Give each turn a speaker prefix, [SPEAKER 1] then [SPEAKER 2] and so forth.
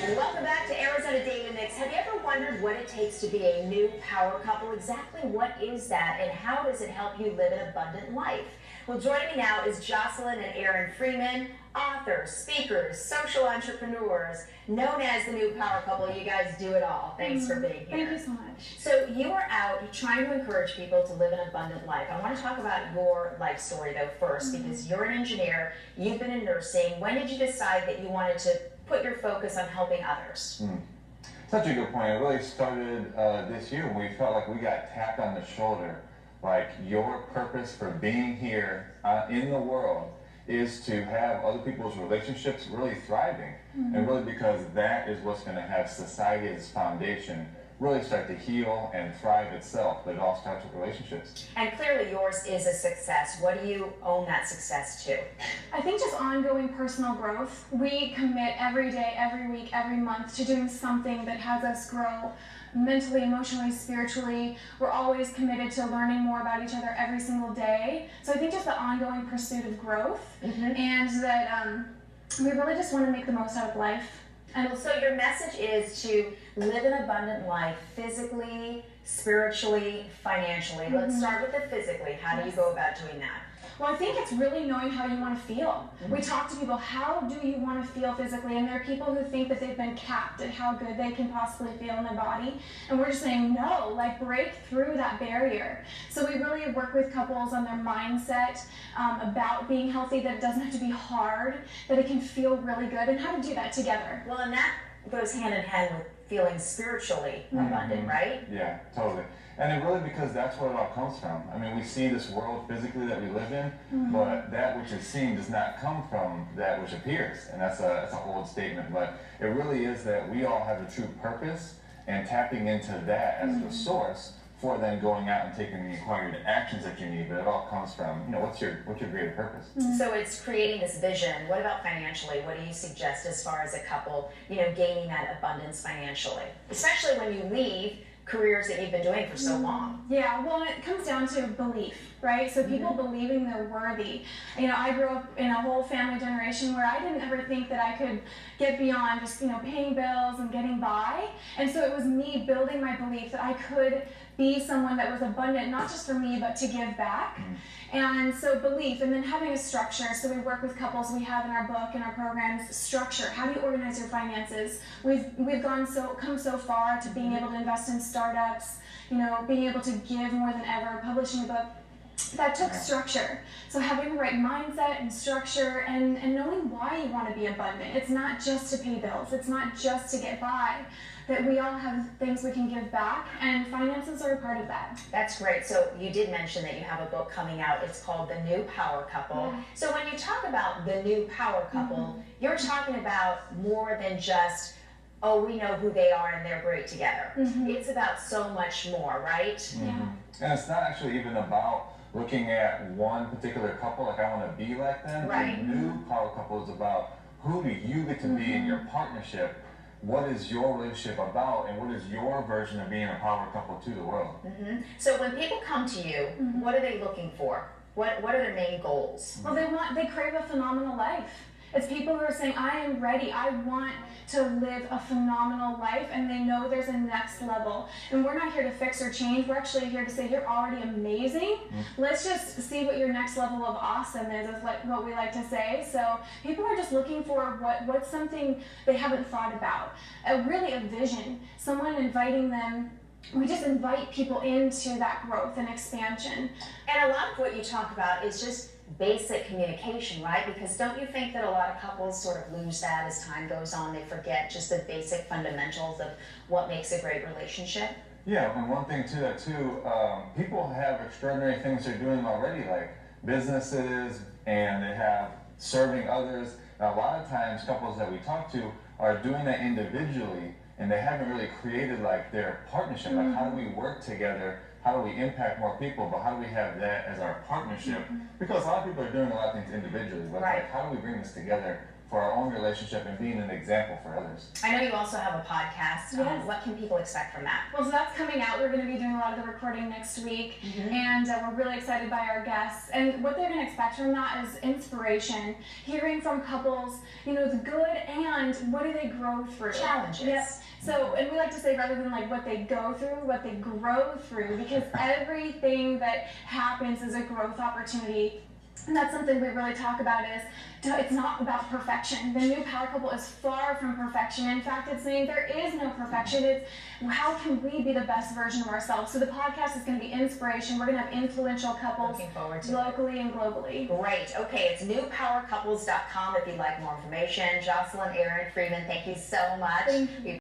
[SPEAKER 1] And welcome back to Arizona Daily Mix. Have you ever wondered what it takes to be a new power couple? Exactly what is that, and how does it help you live an abundant life? Well, joining me now is Jocelyn and Aaron Freeman, authors, speakers, social entrepreneurs, known as the new power couple. You guys do it all. Thanks for being here.
[SPEAKER 2] Thank you so much.
[SPEAKER 1] So you are out trying to encourage people to live an abundant life. I want to talk about your life story, though, first, because you're an engineer, you've been in nursing. When did you decide that you wanted to put your focus on helping others?
[SPEAKER 3] Such a good point. It really started this year when we felt like we got tapped on the shoulder. Like, your purpose for being here in the world is to have other people's relationships really thriving. And really, because that is what's going to have society's foundation really start to heal and thrive itself. But it all starts with relationships.
[SPEAKER 1] And clearly yours is a success. What do you own that success to?
[SPEAKER 2] I think just ongoing personal growth. We commit every day, every week, every month to doing something that has us grow mentally, emotionally, spiritually. We're always committed to learning more about each other every single day. So I think just the ongoing pursuit of growth, and that we really just want to make the most out of life.
[SPEAKER 1] And so your message is to live an abundant life physically, spiritually, financially. Let's start with the physically. How do you go about doing that?
[SPEAKER 2] Well, I think it's really knowing how you want to feel. We talk to people, how do you want to feel physically? And there are people who think that they've been capped at how good they can possibly feel in their body. And we're just saying, no, like, break through that barrier. So we really work with couples on their mindset about being healthy, that it doesn't have to be hard, that it can feel really good, and how to do that together.
[SPEAKER 1] Well, and that goes hand in hand with feeling spiritually abundant, right?
[SPEAKER 3] Yeah, totally. And it really, because that's where it all comes from. I mean, we see this world physically that we live in, but that which is seen does not come from that which appears. And that's an old statement, but it really is that we all have a true purpose, and tapping into that as the source for then going out and taking the required actions that you need. But it all comes from, you know, what's your greater purpose?
[SPEAKER 1] So it's creating this vision. What about financially? What do you suggest as far as a couple, you know, gaining that abundance financially? Especially when you leave careers that you've been doing for so long.
[SPEAKER 2] Yeah, well, it comes down to belief, right? So people believing they're worthy. You know, I grew up in a whole family generation where I didn't ever think that I could get beyond just, you know, paying bills and getting by. And so it was me building my belief that I could be someone that was abundant, not just for me, but to give back. And so belief, and then having a structure. So we work with couples. We have in our book, in our programs, structure. How do you organize your finances? We've come so far to being able to invest in startups, you know, being able to give more than ever, publishing a book. That took structure. So having the right mindset and structure, and knowing why you want to be abundant. It's not just to pay bills. It's not just to get by. That we all have things we can give back, and finances are a part of that.
[SPEAKER 1] That's great. So you did mention that you have a book coming out. It's called The New Power Couple. So when you talk about the new power couple, you're talking about more than just, oh, we know who they are and they're great together. It's about so much more, right?
[SPEAKER 3] And it's not actually even about looking at one particular couple, like I want to be like them.
[SPEAKER 1] Right.
[SPEAKER 3] The new power couple is about who do you get to be in your partnership. What is your relationship about, and what is your version of being a power couple to the world?
[SPEAKER 1] So when people come to you, what are they looking for? What are their main goals?
[SPEAKER 2] Well, they crave a phenomenal life. It's people who are saying, I am ready, I want to live a phenomenal life, and they know there's a next level. And we're not here to fix or change, we're actually here to say, you're already amazing. Let's just see what your next level of awesome is like what we like to say. So people are just looking for what's something they haven't thought about. Really a vision, someone inviting them. We just invite people into that growth and expansion.
[SPEAKER 1] And a lot of what you talk about is just basic communication, right? Because don't you think that a lot of couples sort of lose that as time goes on? They forget just the basic fundamentals of what makes a great relationship?
[SPEAKER 3] Yeah, and one thing to that too, people have extraordinary things they're doing already, like businesses, and they have serving others. And a lot of times couples that we talk to are doing that individually, and they haven't really created like their partnership. Like, how do we work together? How do we impact more people? But how do we have that as our partnership? Because a lot of people are doing a lot of things individually, but like, how do we bring this together for our own relationship and being an example for others?
[SPEAKER 1] I know you also have a podcast. What can people expect from that?
[SPEAKER 2] Well, so that's coming out. We're going to be doing a lot of the recording next week, and we're really excited by our guests. And what they're going to expect from that is inspiration, hearing from couples, you know, the good and and what do they grow through?
[SPEAKER 1] Challenges.
[SPEAKER 2] Yep. So, and we like to say rather than like what they go through, what they grow through, because everything that happens is a growth opportunity. And that's something we really talk about is it's not about perfection. The new power couple is far from perfection. In fact, it's saying there is no perfection. It's how can we be the best version of ourselves? So the podcast is going to be inspiration. We're going to have influential couples
[SPEAKER 1] Looking forward to
[SPEAKER 2] locally and globally.
[SPEAKER 1] Great. Okay, it's newpowercouples.com if you'd like more information. Jocelyn, Aaron, Freeman, thank you so much.
[SPEAKER 2] Thank you.